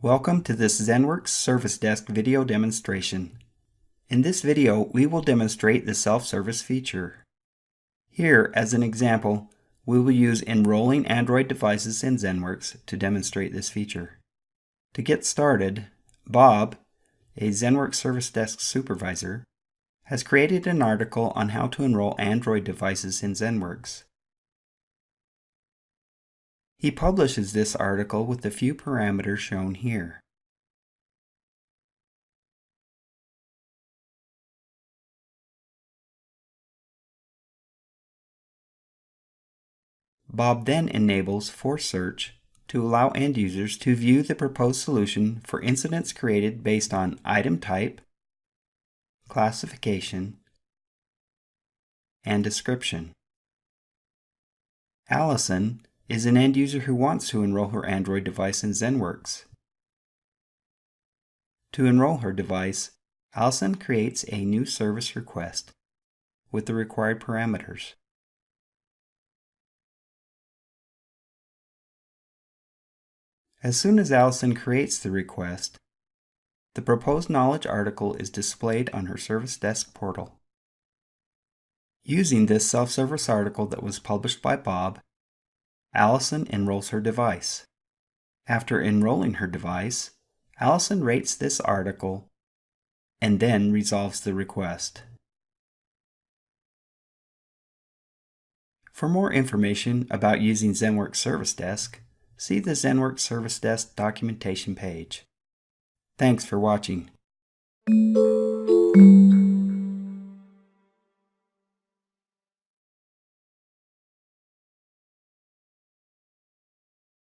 Welcome to this ZENworks Service Desk video demonstration. In this video, we will demonstrate the self-service feature. Here, as an example, we will use enrolling Android devices in ZENworks to demonstrate this feature. To get started, Bob, a ZENworks Service Desk supervisor, has created an article on how to enroll Android devices in ZENworks. He publishes this article with the few parameters shown here. Bob then enables Force Search to allow end users to view the proposed solution for incidents created based on item type, classification, and description. Allison is an end user who wants to enroll her Android device in ZENworks. To enroll her device, Allison creates a new service request with the required parameters. As soon as Allison creates the request, the proposed knowledge article is displayed on her Service Desk portal. Using this self-service article that was published by Bob, Allison enrolls her device. After enrolling her device, Allison rates this article and then resolves the request. For more information about using ZENworks Service Desk, see the ZENworks Service Desk documentation page. Thanks for watching.